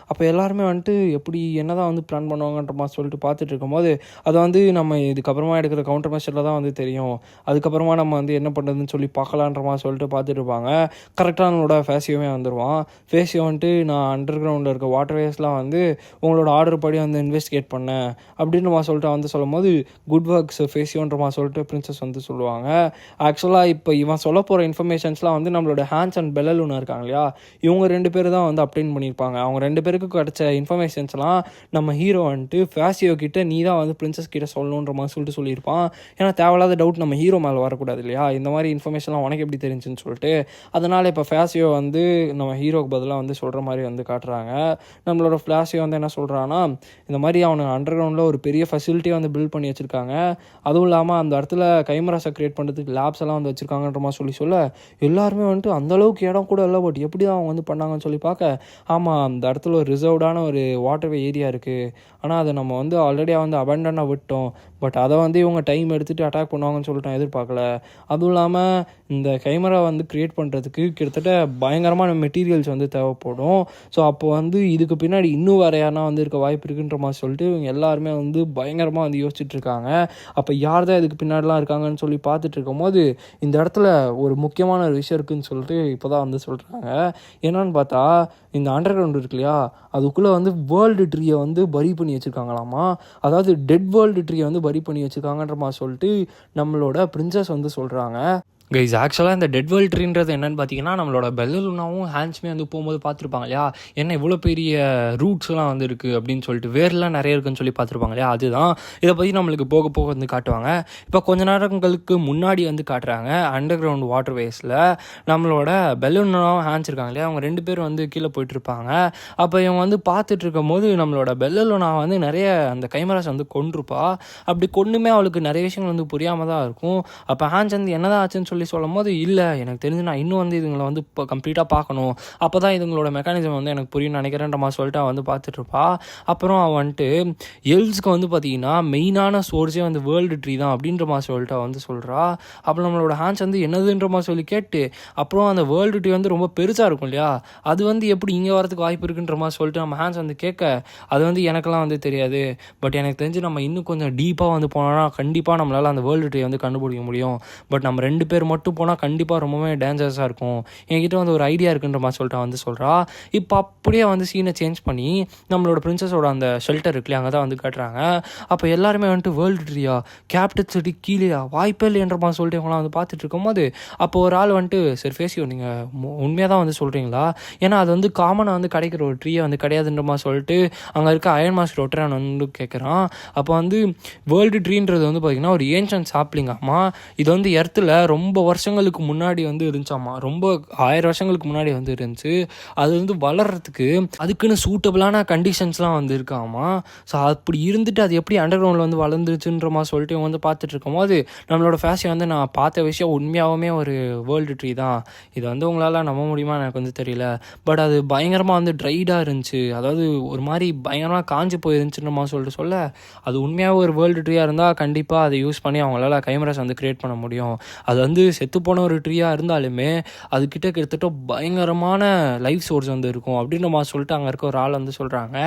அப்போ எல்லாருமே வந்துட்டு எப்படி என்ன தான் வந்து பிளான் பண்ணுவாங்கன்ற மாதிரி சொல்லிட்டு பார்த்துட்டு இருக்கும்போது அதை வந்து நம்ம இதுக்கப்புறமா எடுக்கிற கவுண்டர் மெஷரில் தான் வந்து தெரியும். அதுக்கப்புறமா நம்ம வந்து என்ன பண்ணுறதுன்னு சொல்லி பார்க்கலான்ற மாதிரி சொல்லிட்டு பார்த்துட்டு இருப்பாங்க. கரெக்டாக நம்மளோட ஃபேசியோவே வந்துடுவான். ஃபேசியோ வந்துட்டு நான் அண்டர் கிரவுண்டில் இருக்க வாட்டர்வேஸ்லாம் வந்து உங்களோட ஆர்டர் படி வந்து இன்வெஸ்டிகேட் பண்ணேன் அப்படின்னு மாதிரி சொல்லிட்டு வந்து சொல்லும் போது குட் ஒர்க்ஸ் ஃபேசியோன்ற மாதிரி சொல்லிட்டு பிரின்சஸ் வந்து சொல்லுவாங்க. ஆக்சுவலாக இப்போ இவன் சொல்ல போகிற இன்ஃபர்மேஷன்ஸ்லாம் வந்து நம்மளோட ஹான்ஸ் அண்ட் பெல்லலூனா இருக்காங்க இல்லையா, இவங்க 2 பேர் தான் வந்து அப்டெயின் பண்ணியிருப்பாங்க. அவங்க 2 பேருக்கு கிடைச்ச இன்ஃபர்மேஷன்ஸ்லாம் நம்ம ஹீரோ வந்துட்டு ஃபேசியோ கிட்ட நீ தான் வந்து பிரின்சஸ் கிட்ட சொல்லணுன்ற மாதிரி சொல்லிட்டு சொல்லியிருப்பான். ஏன்னா தேவையில்லாத டவுட் நம்ம ஹீரோ மேலே வரக்கூடாது இல்லையா, இந்த மாதிரி இன்ஃபர்மேஷன்லாம் உனக்கு எப்படி தெரிஞ்சுன்னு சொல்லிட்டு. அதனால் இப்போ ஃபேசியோ வந்து நம்ம ஹீரோக்கு பதிலாக வந்து வந்து சொல்கிற மாதிரி வந்து காட்டுறாங்க. நம்மளோட ஃப்ளாஷே வந்து என்ன சொல்கிறான்னா, இந்த மாதிரி அவனுங்க அண்டர் கிரவுண்டில் ஒரு பெரிய ஃபெசிலிட்டியை வந்து பில்ட் பண்ணி வச்சுருக்காங்க. அதுவும் இல்லாமல் அந்த இடத்துல கைமராஸை க்ரியேட் பண்ணுறதுக்கு லேப்ஸ் எல்லாம் வந்து வச்சுருக்காங்கன்ற மாதிரி சொல்ல எல்லாருமே வந்துட்டு அந்தளவுக்கு இடம் கூட இல்லை, பட் எப்படி தான் அவங்க வந்து பண்ணாங்கன்னு சொல்லி பார்க்க, ஆமாம் அந்த இடத்துல ஒரு ரிசர்வ்டான ஒரு வாட்டர்வே ஏரியா இருக்குது, ஆனால் அதை நம்ம வந்து ஆல்ரெடி வந்து அபண்டனாக விட்டோம், பட் அதை வந்து இவங்க டைம் எடுத்துகிட்டு அட்டாக் பண்ணுவாங்கன்னு சொல்லிட்டு நான் எதிர்பார்க்கல. அதுவும் இல்லாமல் இந்த கைமரா வந்து க்ரியேட் பண்ணுறதுக்கு கிட்டத்தட்ட பயங்கரமான மெட்டீரியல்ஸ் வந்து தேவைப்படும். ஸோ அப்போ வந்து இதுக்கு பின்னாடி இன்னும் வேறு யாருனா வந்து இருக்க வாய்ப்பு இருக்குன்ற மாதிரி சொல்லிட்டு இவங்க எல்லாருமே வந்து பயங்கரமாக வந்து யோசிச்சுட்டு இருக்காங்க. அப்போ யார் தான் இதுக்கு பின்னாடிலாம் இருக்காங்கன்னு சொல்லி பார்த்துட்டு இருக்கும்போது இந்த இடத்துல ஒரு முக்கியமான ஒரு விஷயம் இருக்குதுன்னு சொல்லிட்டு இப்போ தான் வந்து சொல்கிறாங்க. என்னன்னு பார்த்தா இந்த அண்டர் கிரவுண்ட் இருக்கு இல்லையா, அதுக்குள்ளே வந்து வேர்ல்டு ட்ரீயை வந்து பரி பண்ணி வச்சுருக்காங்களாமா. அதாவது டெட் வேர்ல்டு ட்ரீயை வந்து பரி பண்ணி வச்சுருக்காங்கன்ற மாதிரி சொல்லிட்டு நம்மளோட பிரின்சஸ் வந்து சொல்கிறாங்க. கைஸ் ஆக்சுவலாக இந்த டெட் வேர்ல்ட் ட்ரீன்றது என்னென்னு பார்த்தீங்கன்னா, நம்மளோட பெல்லூனாவும் ஹேண்ட்ஸுமே வந்து போகும்போது பார்த்துருப்பாங்க இல்லையா, என்ன இவ்வளோ பெரிய ரூட்ஸ்லாம் வந்து இருக்குது அப்படின்னு சொல்லிட்டு, வேர்லாம் நிறைய இருக்குன்னு சொல்லி பார்த்துருப்பாங்க இல்லையா, அதுதான் இதை பற்றி நம்மளுக்கு போக போக வந்து காட்டுவாங்க. இப்போ கொஞ்ச நேரங்களுக்கு முன்னாடி வந்து காட்டுறாங்க அண்டர் கிரவுண்ட் வாட்டர் வேஸில் நம்மளோட பெல்லூனாவும் ஹேண்ட்ஸ் இருக்காங்க இல்லையா, அவங்க 2 பேரும் வந்து கீழே போயிட்டுருப்பாங்க. அப்போ இவங்க வந்து பார்த்துட்டு இருக்கும் போது நம்மளோட பெல்லூனா வந்து நிறைய அந்த கைமராஸ் வந்து கொண்டிருப்பா. அப்படி கொண்டுமே அவளுக்கு நிறைய விஷயங்கள் வந்து புரியாமல் தான் இருக்கும். அப்போ ஹேண்ட்ஸ் வந்து என்னதான் ஆச்சுன்னு சொல்லி சொல்லும் போது, இல்லை எனக்கு தெரிஞ்சு நான் இன்னும் வந்து இதுங்களை வந்து இப்போ கம்ப்ளீட்டாக பார்க்கணும், அப்போ தான் இதுங்களோட மெக்கானிசம் வந்து எனக்கு புரியும் நினைக்கிறேன்ற மாதிரி சொல்லிட்டு அவன் வந்து பார்த்துட்ருப்பா. அப்புறம் அவன் வந்துட்டு எல்ஸ்க்கு வந்து பார்த்தீங்கன்னா மெயினான சோர்ஸே வந்து வேர்ல்டு ட்ரீ தான் அப்படின்ற மாதிரி சொல்லிட்டு அவன் வந்து சொல்கிறா. அப்புறம் நம்மளோட ஹேண்ட்ஸ் வந்து என்னதுன்ற மாதிரி சொல்லி கேட்டு, அப்புறம் அந்த வேர்ல்டு ட்ரீ வந்து ரொம்ப பெருசாக இருக்கும் இல்லையா, அது வந்து எப்படி இங்கே வரதுக்கு வாய்ப்பு இருக்குன்ற மாதிரி சொல்லிட்டு நம்ம ஹேண்ட்ஸ் வந்து கேட்க, அது வந்து எனக்கெல்லாம் வந்து தெரியாது, பட் எனக்கு தெரிஞ்சு நம்ம இன்னும் கொஞ்சம் டீப்பாக வந்து போனோம்னா கண்டிப்பாக நம்மளால் அந்த வேர்ல்டு ட்ரீ வந்து கண்டுபிடிக்க முடியும், பட் நம்ம 2 பேர் மட்டும் போனால் கண்டிப்பாக ரொம்பவே டேஞ்சரஸாக இருக்கும், என்கிட்ட வந்து ஒரு ஐடியா இருக்குன்ற மாதிரி சொல்லிட்டு வந்து சொல்கிறா. இப்போ அப்படியே வந்து சீனை சேஞ்ச் பண்ணி நம்மளோட பிரின்சஸோட அந்த ஷெல்டர் இருக்குல்லையா அங்கே தான் வந்து காட்டுறாங்க. அப்போ எல்லாருமே வந்துட்டு வேர்ல்டு ட்ரீயா, கேப்டன் சிட்டி கீழேயா, வாய்ப்பே இல்லைன்ற மாதிரி சொல்லிட்டு இவங்களாம் வந்து பார்த்துட்டு இருக்கும்போது, அப்போ ஒரு ஆள் வந்துட்டு சரி ஃபேஸியோ நீங்கள் உண்மையாக தான் வந்து சொல்கிறீங்களா, ஏன்னா அது வந்து காமனாக வந்து கிடைக்கிற ஒரு ட்ரீயை வந்து கிடையாதுன்ற மாதிரி சொல்லிட்டு அங்கே இருக்க அயன் மாஸ்டர் ஒட்டுறான் வந்து கேட்குறான். அப்போ வந்து வேர்ல்டு ட்ரீன்றது வந்து பார்த்திங்கன்னா ஒரு ஏன்ஷன்ட் சாப்ளிங்காமா, இது வந்து எர்த்தில் ரொம்ப வருஷங்களுக்கு முன்னாடி வந்து இருந்துச்சாமா, ரொம்ப 1000 வருஷங்களுக்கு முன்னாடி வந்து இருந்துச்சு, அது வந்து வளர்கிறதுக்கு அதுக்குன்னு சூட்டபிளான கண்டிஷன்ஸ்லாம் வந்து இருக்காமா. ஸோ அப்படி இருந்துட்டு அது எப்படி அண்டர் கிரவுண்டில் வந்து வளர்ந்துருச்சுன்ற மாதிரி சொல்லிட்டு இவங்க வந்து பார்த்துட்டு இருக்கும்போது நம்மளோட ஃபேஷன் வந்து நான் பார்த்த விஷயம் உண்மையாகவுமே ஒரு வேர்ல்டு ட்ரீ தான், இது வந்து உங்களால் நம்ப முடியுமா எனக்கு வந்து தெரியல, பட் அது பயங்கரமாக வந்து ட்ரைடாக இருந்துச்சு, அதாவது ஒரு மாதிரி பயங்கரமாக காஞ்சி போயிருந்துச்சுன்ற மாதிரி சொல்லிட்டு சொல்ல, அது உண்மையாக ஒரு வேர்ல்டு ட்ரீயாக இருந்தால் கண்டிப்பாக அதை யூஸ் பண்ணி அவங்களால கைமராஸ் வந்து க்ரியேட் பண்ண முடியும், அது வந்து செத்துப்போன ஒரு ட்ரீயாக இருந்தாலுமே அதுக்கிட்ட கிட்டத்தட்ட பயங்கரமான லைஃப் சோர்ஸ் வந்து இருக்கும் அப்படின்ற மாதிரி சொல்லிட்டு அங்கே இருக்க ஒரு ஆள் வந்து சொல்கிறாங்க.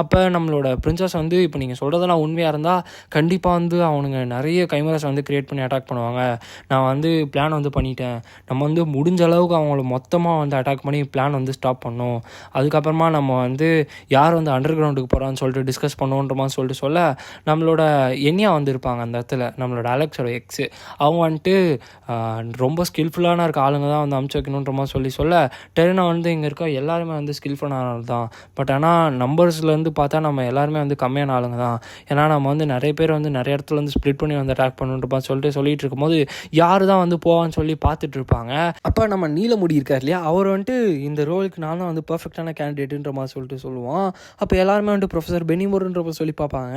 அப்போ நம்மளோட பிரின்சஸ் வந்து இப்போ நீங்கள் சொல்கிறதெல்லாம் உண்மையாக இருந்தால் கண்டிப்பாக வந்து அவனுங்க நிறைய கைமராஸ் வந்து க்ரியேட் பண்ணி அட்டாக் பண்ணுவாங்க, நான் வந்து பிளான் வந்து பண்ணிட்டேன், நம்ம வந்து முடிஞ்ச அளவுக்கு அவங்கள மொத்தமாக வந்து அட்டாக் பண்ணி பிளான் வந்து ஸ்டாப் பண்ணோம், அதுக்கப்புறமா நம்ம வந்து யார் வந்து அண்டர் கிரவுண்டுக்கு போகிறான்னு சொல்லிட்டு டிஸ்கஸ் பண்ணுவோன்ற மாதிரி சொல்லிட்டு சொல்ல, நம்மளோட எண்ணியா வந்து இருப்பாங்க அந்த இடத்துல, நம்மளோட அலெக்ஸோட எக்ஸு, அவங்க வந்துட்டு ரொம்ப ஸ்கில்ஃபுல்லான இருக்க ஆளுங்க தான் வந்து அமுச்சு வைக்கணுன்ற மாதிரி சொல்ல, டெரினா வந்து இங்கே இருக்க எல்லாருமே வந்து ஸ்கில்ஃபுல்லான ஆள் தான், பட் ஆனால் நம்பர்ஸ்லேருந்து பார்த்தா நம்ம எல்லாருமே வந்து கம்மியான ஆளுங்க தான், ஏன்னா நம்ம வந்து நிறைய பேர் வந்து நிறைய இடத்துல வந்து ஸ்ப்ளிட் பண்ணி வந்து அட்டாக் பண்ணுன்ற மாதிரி சொல்லிட்டு இருக்கும்போது யார் தான் வந்து போவான்னு சொல்லி பார்த்துட்டு இருப்பாங்க. அப்போ நம்ம நீலமுடி இருக்கார் இல்லையா, அவர் வந்துட்டு இந்த ரோலுக்கு நான் தான் வந்து பர்ஃபெக்டான கேண்டிடேட்டுன்ற மாதிரி சொல்லிட்டு சொல்லுவான். அப்போ எல்லாருமே வந்துட்டு ப்ரொஃபஸர் பெனிமோர்ன்ற சொல்லி பார்ப்பாங்க.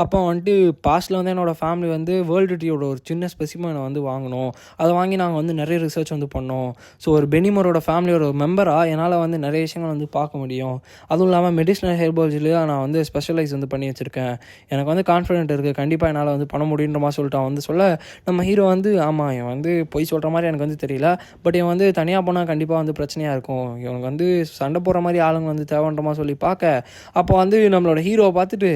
அப்போ வந்துட்டு பாஸ்ட்டில் வந்து என்னோடய ஃபேமிலி வந்து வேர்ல்டு ட்ரீயோட ஒரு சின்ன ஸ்பெசிமனை வந்து வாங்கினோம், அதை வாங்கி நாங்கள் வந்து நிறைய ரிசர்ச் வந்து பண்ணோம், ஸோ ஒரு பெனிமரோட ஃபேமிலியோட மெம்பராக என்னால் வந்து நிறைய விஷயங்கள் வந்து பார்க்க முடியும், அதுவும் இல்லாமல் மெடிசனல் ஹெர்பாலஜியில் நான் வந்து ஸ்பெஷலைஸ் வந்து பண்ணி வச்சுருக்கேன், எனக்கு வந்து கான்ஃபிடென்ட் இருக்குது கண்டிப்பாக என்னால் வந்து பண்ண முடியுன்ற மாதிரி சொல்லிட்டு அவன் வந்து சொல்ல, நம்ம ஹீரோ வந்து ஆமாம் இவன் வந்து பொய் சொல்கிற மாதிரி எனக்கு வந்து தெரியல, பட் இவன் வந்து தனியாக போனால் கண்டிப்பாக வந்து பிரச்சனையாக இருக்கும், இவனுக்கு வந்து சண்டை போடுற மாதிரி ஆளுங்க வந்து தேவைன்ற மாதிரி சொல்லி பார்க்க, அப்போ வந்து நம்மளோட ஹீரோவை பார்த்துட்டு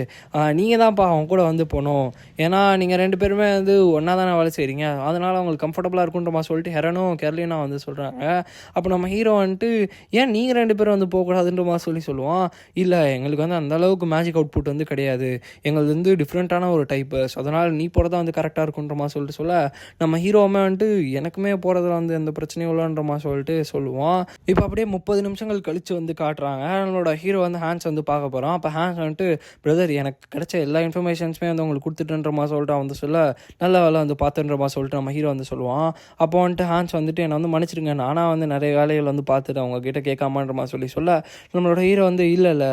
நீங்கள் தான்ப்பா அவன் கூட வந்து போகணும், ஏன்னா நீங்கள் 2 பேருமே வந்து ஒன்றா தானே வேலை செய்கிறீங்க, அதனால் அவங்களுக்கு கம்ஃபர்டபுளாக இருக்குன்ற மாதிரி சொல்லிட்டு ஹெரனும் கெர்லினா வந்து சொல்கிறாங்க. அப்போ நம்ம ஹீரோ வந்துட்டு ஏன் நீங்கள் 2 பேரும் வந்து போகக்கூடாதுன்ற மாதிரி சொல்லுவான், இல்லை எங்களுக்கு வந்து அந்தளவுக்கு மேஜிக் அவுட்புட் வந்து கிடையாது, எங்களுக்கு வந்து டிஃப்ரெண்ட்டான ஒரு டைப்பர்ஸ், அதனால் நீ போகிறதா வந்து கரெக்டாக இருக்குன்ற மாதிரி சொல்லிட்டு சொல்ல, நம்ம ஹீரோவுமே வந்துட்டு எனக்குமே போகிறதுல வந்து எந்த பிரச்சனையும் இல்லைன்ற மாதிரி சொல்லிட்டு சொல்லுவான். இப்போ அப்படியே 30 நிமிஷங்கள் கழித்து வந்து காட்டுறாங்க, நம்மளோட ஹீரோ வந்து ஹேண்ட்ஸ் வந்து பார்க்க போகிறான். அப்போ ஹேண்ட்ஸ் வந்துட்டு பிரதர் எனக்கு கிடைச்ச எல்லா இன்ஃபர்மேஷன்ஸுமே வந்து உங்களுக்கு கொடுத்துட்டுன்ற மாதிரி சொல்லிட்டு வந்து சொல்ல, நல்ல வேலை வந்து பார்த்துன்ற மாதிரி சொல்லிட்டு நம்ம ஹீரோ வந்து சொல்லுவான். சொல்லுவான். அப்போ வந்துட்டு ஹான்ஸ் வந்துட்டு என்னை வந்து மன்னிச்சிடுங்க, நானாக வந்து நிறைய வேலைகள் வந்து பார்த்துட்டு அவங்கக்கிட்ட கேட்காமன்ற மாதிரி சொல்ல நம்மளோட ஹீரோ வந்து இல்லை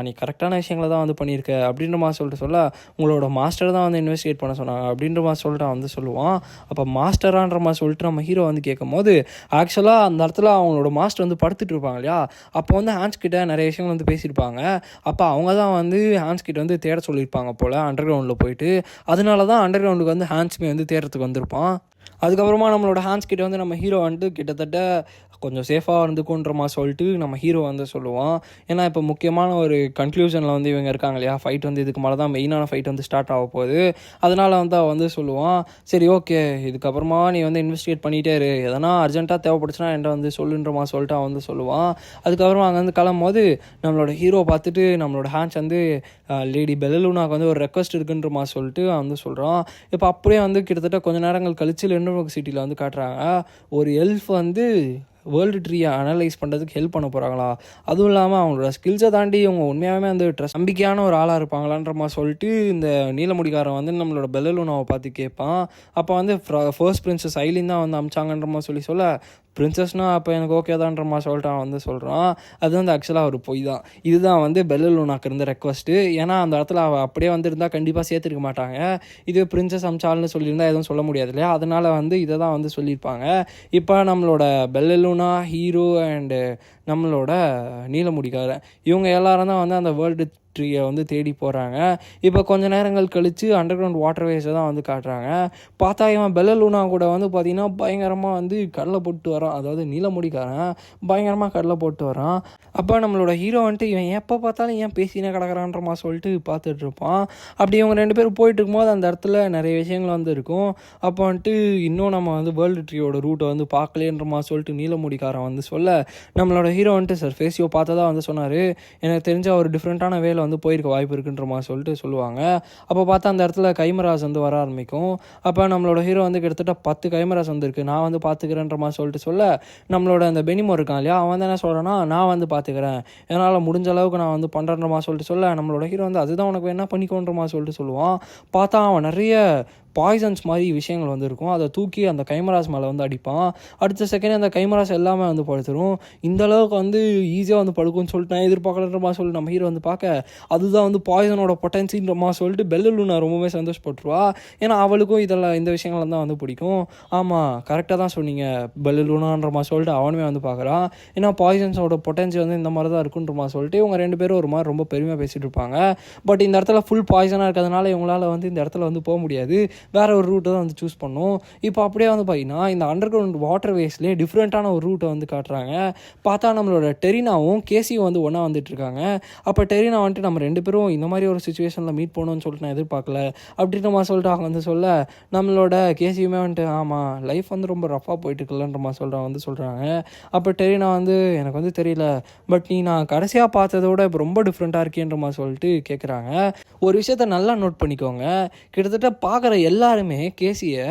நீ கரெக்டான விஷயங்களை தான் வந்து பண்ணியிருக்க அப்படின்ற மாதிரி சொல்ல உங்களோட மாஸ்டர் தான் வந்து இன்வெஸ்டிகேட் பண்ண சொன்னாங்க அப்படின்ற மாதிரி சொல்லிட்டு அவன் வந்து சொல்லுவான். அப்போ மாஸ்டரான்ற மாதிரி சொல்லிட்டு நம்ம ஹீரோ வந்து கேட்கும் போது ஆக்சுவலாக அந்த இடத்துல அவங்களோட மாஸ்டர் வந்து படுத்துட்டு இருப்பாங்க இல்லையா, அப்போ வந்து ஹான்ஸ் கிட்ட நிறைய விஷயங்கள் வந்து பேசியிருப்பாங்க. அப்போ அவங்க தான் வந்து ஹான்ஸ் கிட்ட வந்து தேட சொல்லியிருப்பாங்க போல் அண்டர் கிரவுண்டில் போயிட்டு. அதனால தான் அண்டர் கிரவுண்டுக்கு வந்து ஹான்ஸ்மே வந்து தேடுறதுக்கு வந்திருப்பான். அதுக்கப்புறமா நம்மளோட ஹான்ஸ் கிட்ட வந்து நம்ம ஹீரோ வந்துட்டு கிட்டத்தட்ட கொஞ்சம் சேஃபாக இருந்துக்குன்ற மாதிரி சொல்லிட்டு நம்ம ஹீரோ வந்து சொல்லுவான். ஏன்னா இப்போ முக்கியமான ஒரு கன்க்ளூஷனில் வந்து இவங்க இருக்காங்க இல்லையா, ஃபைட் வந்து இதுக்கு மேலே தான் மெயினான ஃபைட் வந்து ஸ்டார்ட் ஆக போகுது. அதனால் வந்து அவன் வந்து சொல்லுவான், சரி ஓகே இதுக்கப்புறமா நீ வந்து இன்வெஸ்டிகேட் பண்ணிகிட்டே இரு, எதனா அர்ஜென்ட்டாக தேவைப்படுச்சுன்னா என்கிட்ட வந்து சொல்லுன்ற மாதிரி சொல்லிட்டு அவன் வந்து சொல்லுவான். அதுக்கப்புறமா அங்கே வந்து கிளம்பும்போது நம்மளோட ஹீரோ பார்த்துட்டு நம்மளோட ஹான்ஸ் வந்து லேடி பெல்லலூனாக்கு வந்து ஒரு ரெக்வஸ்ட் இருக்குன்ற மாதிரி சொல்லிட்டு அவன் வந்து சொல்கிறான். இப்போ அப்படியே வந்து கிட்டத்தட்ட கொஞ்சம் நேரங்கள் கழிச்சு லெண்டர்வொர்க் சிட்டியில் வந்து காட்டுறாங்க. ஒரு எல்ஃப் வந்து வேர்ல்டு ட்ரீயை அனலைஸ் பண்ணுறதுக்கு ஹெல்ப் பண்ண போகிறாங்களா, அதுவும் இல்லாமல் அவங்களோட ஸ்கில்ஸை தாண்டி இவங்க உண்மையாகவே வந்து நம்பிக்கையான ஒரு ஆளாக இருப்பாங்களான்ற மாதிரி சொல்லிட்டு இந்த நீலமுடிக்காரன் வந்து நம்மளோட பெல்லலூனாவை பார்த்து கேட்பான். அப்போ வந்து ஃபர்ஸ்ட் பிரின்சஸ் ஐலின் தான் வந்து அமிச்சாங்கன்ற மாதிரி சொல்ல பிரின்சஸ்னால் அப்போ எனக்கு ஓகே தான்ற மாதிரி சொல்லிட்டு அவன் வந்து சொல்கிறான். அது வந்து ஆக்சுவலாக ஒரு பொய் தான். இதுதான் வந்து பெல்லலூனாக்கு இருந்த ரெக்வஸ்ட்டு. ஏன்னா அந்த இடத்துல அவள் அப்படியே வந்துருந்தால் கண்டிப்பாக சேர்த்துருக்க மாட்டாங்க. இது பிரின்சஸ் அமிச்சால்னு சொல்லியிருந்தால் எதுவும் சொல்ல முடியாது இல்லையா, அதனால் வந்து இதை தான் வந்து சொல்லியிருப்பாங்க. இப்போ நம்மளோட பெல்லலூனா, ஹீரோ அண்டு நம்மளோட நீலமுடிக்காரன் இவங்க எல்லாரும் தான் வந்து அந்த வேர்ல்டு ட்ரீயை வந்து தேடி போகிறாங்க. இப்போ கொஞ்ச நேரங்கள் கழித்து அண்டர் கிரவுண்ட் வாட்டர்வேஸை தான் வந்து காட்டுறாங்க. பார்த்தா இவன் பெல்லலூனா கூட வந்து பார்த்திங்கன்னா பயங்கரமாக வந்து கடலை போட்டு வரான். அதாவது நீலமுடிக்காரன் பயங்கரமாக கடலை போட்டு வரான். அப்போ நம்மளோட ஹீரோ வந்துட்டு இவன் எப்போ பார்த்தாலும் ஏன் பேசினே கிடக்கிறான்ற மாதிரி சொல்லிட்டு பார்த்துட்டு இருப்பான். அப்படி இவங்க ரெண்டு பேரும் போயிட்டு இருக்கும்போது அந்த இடத்துல நிறைய விஷயங்கள் வந்து இருக்கும். அப்போ வந்துட்டு இன்னும் நம்ம வந்து வேர்ல்டு ட்ரீயோட ரூட்டை வந்து பார்க்கலேன்ற மாதிரி சொல்லிட்டு நீலமுடிக்காரன் வந்து சொல்ல நம்மளோட ஹீரோ வந்துட்டு சார் ஃபேஸியோ பார்த்ததா வந்து சொன்னார், எனக்கு தெரிஞ்ச ஒரு டிஃப்ரெண்ட்டான வேலை வந்து போயிருக்க வாய்ப்பு இருக்குன்ற மாதிரி சொல்லிட்டு சொல்லுவாங்க. அப்போ பார்த்தா அந்த இடத்துல கைமராஸ் வந்து வர ஆரம்பிக்கும். அப்போ நம்மளோட ஹீரோ வந்து கிட்டத்தட்ட 10 கைமராஸ் வந்துருக்கு, நான் வந்து பார்த்துக்கிறேன்ற மாதிரி சொல்லிட்டு சொல்ல நம்மளோட அந்த பெனிமோ இருக்கான் இல்லையா, அவன் வந்து என்ன சொல்கிறான்னா நான் வந்து பார்த்துக்கிறேன், என்னால் முடிஞ்ச அளவுக்கு நான் வந்து பண்ணுறேன்ற மாதிரி சொல்லிட்டு சொல்ல நம்மளோட ஹீரோ வந்து அதுதான் உனக்கு என்ன பண்ணிக்கோன்ற மாதிரி சொல்லிட்டு சொல்லுவான். பார்த்தா அவன் நிறைய பாய்சன்ஸ் மாதிரி விஷயங்கள் வந்து இருக்கும். அதை தூக்கி அந்த கைமராஸ் மேலே வந்து அடிப்பான். அடுத்த செகண்ட் அந்த கைமராஸ் எல்லாமே வந்து படுத்துரும். இந்த அளவுக்கு வந்து ஈஸியாக வந்து படுக்கும்னு சொல்லிட்டு நான் எதிர்பார்க்கலன்ற மாதிரி சொல்லி நம்ம ஹீரோ வந்து பார்க்க அதுதான் வந்து பாய்சனோட பொட்டன்சின்ற மாதிரி சொல்லிட்டு பெல்லலூனா ரொம்பவே சந்தோஷப்பட்டுருவா. ஏன்னா அவளுக்கும் இந்த விஷயங்கள் தான் வந்து பிடிக்கும். ஆமாம் கரெக்டாக தான் சொன்னீங்க பெல்லலூனான்ற மாதிரி சொல்லிட்டு அவனுமே வந்து பார்க்குறான். ஏன்னா பாய்சன்ஸோட பொட்டன்சி வந்து இந்த மாதிரி தான் இருக்குன்ற மாதிரி சொல்லிட்டு இவங்க ரெண்டு பேரும் ஒரு மாதிரி ரொம்ப பெருமையாக பேசிகிட்டு இருப்பாங்க. பட் இந்த இடத்துல ஃபுல் பாய்சனாக இருக்கிறதுனால இவங்களால வந்து இந்த இடத்துல வந்து போக முடியாது, வேறு ஒரு ரூட்டை தான் வந்து சூஸ் பண்ணோம். இப்போ அப்படியே வந்து பார்த்தீங்கன்னா இந்த அண்டர் கிரவுண்ட் வாட்டர் வேஸ்லேயே டிஃப்ரெண்ட்டான ஒரு ரூட்டை வந்து காட்டுறாங்க. பார்த்தா நம்மளோட டெரினாவும் கேசியும் வந்து ஒன்றா வந்துட்டுருக்காங்க. அப்போ டெரினா வந்துட்டு நம்ம ரெண்டு பேரும் இந்த மாதிரி ஒரு சுச்சுவேஷனில் மீட் பண்ணணும்னு சொல்லிட்டு நான் எதிர்பார்க்கல அப்படின்ற மாதிரி சொல்லிட்டு அவங்க வந்து சொல்ல நம்மளோட கேசியுமே வந்துட்டு ஆமாம் லைஃப் வந்து ரொம்ப ரஃபாக போயிட்டு இருக்குல்லன்ற மாதிரி வந்து சொல்கிறாங்க. அப்போ டெரினா வந்து எனக்கு வந்து தெரியல, பட் நீ நான் கடைசியாக பார்த்ததோட இப்போ ரொம்ப டிஃப்ரெண்ட்டாக இருக்கேன்ற மாதிரி சொல்லிட்டு கேட்குறாங்க. ஒரு விஷயத்த நல்லா நோட் பண்ணிக்கோங்க, கிட்டத்தட்ட பார்க்குற எல்லாருமே கேசியை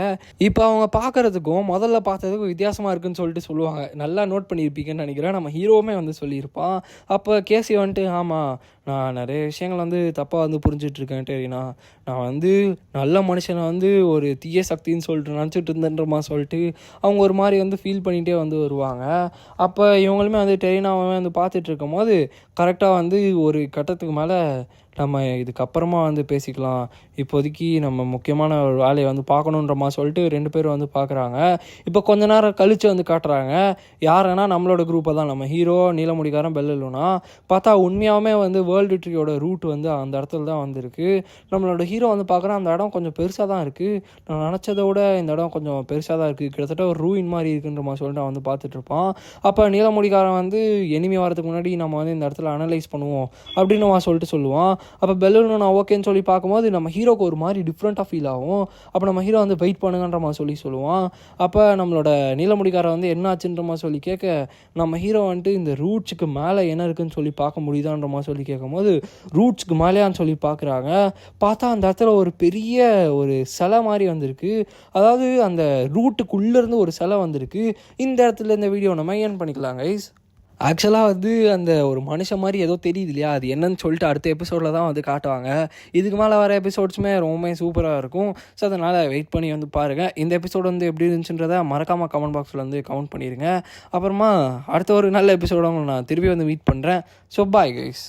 இப்போ அவங்க பார்க்குறதுக்கும் முதல்ல பார்த்ததுக்கும் வித்தியாசமாக இருக்குன்னு சொல்லிட்டு சொல்லுவாங்க. நல்லா நோட் பண்ணியிருப்பீங்கன்னு நினைக்கிறேன். நம்ம ஹீரோவுமே வந்து சொல்லியிருப்பான். அப்போ கேசி வந்துட்டு ஆமாம் நான் நிறைய விஷயங்கள் வந்து தப்பாக வந்து புரிஞ்சிட்ருக்கேன் டெரினா, நான் வந்து நல்ல மனுஷனை வந்து ஒரு தீய சக்தின்னு சொல்லிட்டு நினச்சிட்டு இருந்தேன்றமா சொல்லிட்டு அவங்க ஒரு மாதிரி வந்து ஃபீல் பண்ணிகிட்டே வந்து வருவாங்க. அப்போ இவங்களுமே வந்து டெரினாவே வந்து பார்த்துட்டு இருக்கும் போது கரெக்டாக வந்து ஒரு கட்டத்துக்கு மேலே நம்ம இதுக்கப்புறமா வந்து பேசிக்கலாம், இப்போதைக்கு நம்ம முக்கியமான ஒரு வேலையை வந்து பார்க்கணுன்ற மாதிரி சொல்லிட்டு ரெண்டு பேரும் வந்து பார்க்குறாங்க. இப்போ கொஞ்ச நேரம் கழித்து வந்து காட்டுறாங்க யாருன்னா நம்மளோட குரூப்பை தான், நம்ம ஹீரோ நீலமுடிக்காரன் பெல்லலூனா. பார்த்தா உண்மையாகவே வந்து வேர்ல்டு ட்ரீயோட ரூட் வந்து அந்த இடத்துல தான் வந்துருக்கு. நம்மளோட ஹீரோ வந்து பார்க்குறேன் அந்த இடம் கொஞ்சம் பெருசாக தான் இருக்குது, நான் நினச்சதை விட இந்த இடம் கொஞ்சம் பெருசாக தான் இருக்குது, கிட்டத்தட்ட ஒரு ரூயின் மாதிரி இருக்குன்ற மாதிரி சொல்லிட்டு அவன் வந்து பார்த்துட்ருப்பான். அப்போ நீலமுடிக்காரன் வந்து எனிமி வரதுக்கு முன்னாடி நம்ம வந்து இந்த இடத்துல அனலைஸ் பண்ணுவோம் அப்படின்னு அவன் சொல்லிட்டு சொல்லுவான். அப்போ பெல்லலூனா ஓகேன்னு சொல்லி பார்க்கும்போது நம்ம ஹீரோக்கு ஒரு மாதிரி டிஃப்ரெண்ட்டாக ஃபீல் ஆகும். அப்போ நம்ம ஹீரோ வந்து வெயிட் பண்ணுங்கன்ற மாதிரி சொல்லுவான். அப்போ நம்மளோட நீலமுடிக்காரன் வந்து என்ன ஆச்சுன்ற மாதிரி சொல்லி கேட்க நம்ம ஹீரோ வந்துட்டு இந்த ரூட்ஸுக்கு மேலே என்ன இருக்குன்னு சொல்லி பார்க்க முடியுதான்ற மாதிரி கேட்கும்போது ரூட்ஸ்க்கு மேலேயான்னு சொல்லி பார்க்குறாங்க. பார்த்தா அந்த இடத்துல ஒரு பெரிய ஒரு சிலை மாதிரி வந்திருக்கு, அதாவது அந்த ரூட்டுக்குள்ளேருந்து ஒரு சிலை வந்திருக்கு. இந்த இடத்துல இந்த வீடியோ நம்ம ஏன் பண்ணிக்கலாம் கைஸ். ஆக்சுவலாக வந்து அந்த ஒரு மனுஷன் மாதிரி ஏதோ தெரியுது இல்லையா, அது என்னன்னு சொல்லிட்டு அடுத்த எபிசோடில் தான் வந்து காட்டுவாங்க. இதுக்கு மேலே வர எபிசோட்ஸுமே ரொம்பவே சூப்பராக இருக்கும். ஸோ அதனால் வெயிட் பண்ணி வந்து பாருங்கள். இந்த எபிசோடு வந்து எப்படி இருந்துச்சுன்றதை மறக்காமல் கமெண்ட் பாக்ஸில் வந்து கமெண்ட் பண்ணிடுங்க. அப்புறமா அடுத்த ஒரு நல்ல எபிசோட நான் திருப்பி வந்து மீட் பண்ணுறேன். So bye guys.